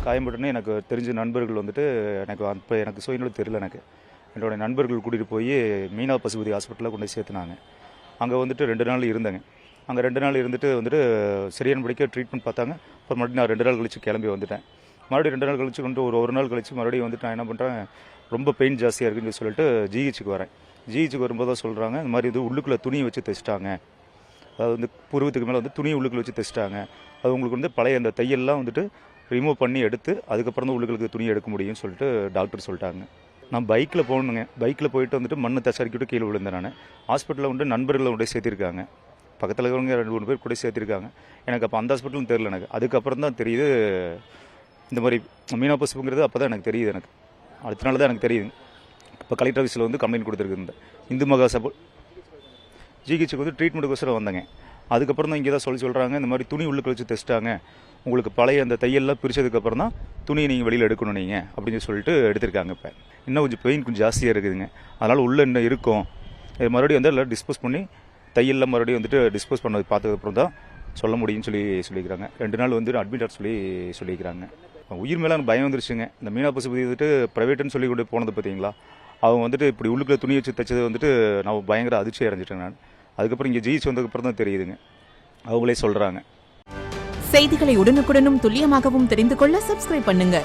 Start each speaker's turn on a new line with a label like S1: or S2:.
S1: காயம்பட்டோன்னே எனக்கு தெரிஞ்ச நண்பர்கள் வந்துட்டு எனக்கு சுயநலம் தெரியல. என்னோடய நண்பர்கள் கூட்டிகிட்டு போய் மீனா பசுபதி ஹாஸ்பிட்டலில் கொண்டு போய் சேர்த்துனாங்க. அங்கே வந்துட்டு 2 நாள் இருந்தேங்க. அங்கே 2 நாள் இருந்துட்டு வந்துட்டு சரியானபடிக்க ட்ரீட்மெண்ட் பார்த்தாங்க. அப்புறம் மறுபடியும் நான் 2 நாள் கழித்து கிளம்பி வந்துட்டேன். மறுபடியும் 2 நாள் கழிச்சு கொண்டு ஒரு நாள் கழித்து மறுபடியும் வந்துட்டு நான் என்ன பண்ணுறேன், ரொம்ப பெயின் ஜாஸ்தியாக இருக்குன்னு சொல்லிட்டு ஜிஹெச்சுக்கு வரேன். ஜிஹெச்சுக்கு வரும்போது தான் சொல்கிறாங்க, இந்த மாதிரி உள்ளுக்குள்ளே துணியை வச்சு தைச்சிட்டாங்க. அதாவது வந்து புருவத்துக்கு மேலே துணியை உள்ளுக்குள்ளே வச்சு தைச்சிட்டாங்க. அது உங்களுக்கு பழைய அந்த தையெல்லாம் வந்துட்டு ரிமூவ் பண்ணி எடுத்து அதுக்கப்புறம் தான் உள்ளுக்குள்ளே துணியை எடுக்க முடியும்னு சொல்லிட்டு டாக்டர் சொல்லிட்டாங்க. நான் பைக்கில் போகணுங்க. பைக்கில் போயிட்டு வந்துட்டு மண்ணை தசரிக்கிட்டு கீழே விழுந்தேன். நான் ஹாஸ்பிட்டலில் நண்பர்களை கொண்டு சேர்த்திருக்காங்க. பக்கத்தில் இருக்கிறவங்க 2-3 பேர் கூட சேர்த்திருக்காங்க. எனக்கு அப்போ அந்த ஹாஸ்பிட்டலும் தெரியல. அதுக்கப்புறம் தான் தெரியுது இந்த மாதிரி மீனா பசுப்புங்கிறது. அப்போ தான் எனக்கு தெரியுது. அடுத்த நாள் தான் எனக்கு தெரியுது. இப்போ கலெக்டர் ஆஃபீஸில் கம்ப்ளைண்ட் கொடுத்துருக்கு. இந்த இந்து மகா சபை ஜிஹெச்சுக்கு ட்ரீட்மெண்ட்டுக்கோசரம் வந்தேங்க. அதுக்கப்புறம் தான் இங்கே தான் சொல்கிறாங்க, இந்த மாதிரி துணி உள்ளுக்கு வச்சு தைச்சிட்டாங்க. உங்களுக்கு பழைய அந்த தையெல்லாம் பிரித்ததுக்கப்புறம் தான் துணியை நீங்கள் வெளியில் எடுக்கணும் நீங்கள் அப்படின்னு சொல்லிட்டு எடுத்திருக்காங்க. இப்போ இன்னும் கொஞ்சம் பெயின் கொஞ்சம் ஜாஸ்தியாக இருக்குதுங்க. அதனால் உள்ளே இன்னும் இருக்கும். இது மறுபடியும் எல்லாம் டிஸ்போஸ் பண்ணி தையெல்லாம் மறுபடியும் டிஸ்போஸ் பண்ணது பார்த்ததுக்கப்புறம் தான் சொல்ல முடியும்னு சொல்லிக்கிறாங்க. 2 நாள் அட்மிட் ஆக சொல்லிக்கிறாங்க. உயிர் மேலே எனக்கு பயம் வந்துருச்சுங்க. இந்த மீனா பசுபதி ப்ரைவேட்டுன்னு சொல்லி கொண்டு போனது பார்த்தீங்களா, அவங்க இப்படி உள்ளுக்குள்ள துணி வச்சு தைச்சது நான் பயங்கர அதிர்ச்சி அடைஞ்சிட்டேன். நான் அதுக்கப்புறம் இங்கே ஜெயிச்சு வந்ததுக்கப்புறம் தான் தெரியுதுங்க. அவங்களே சொல்கிறாங்க.
S2: செய்திகளை உடனுக்குடனும் துல்லியமாகவும் தெரிந்து கொள்ள சப்ஸ்கிரைப் பண்ணுங்க.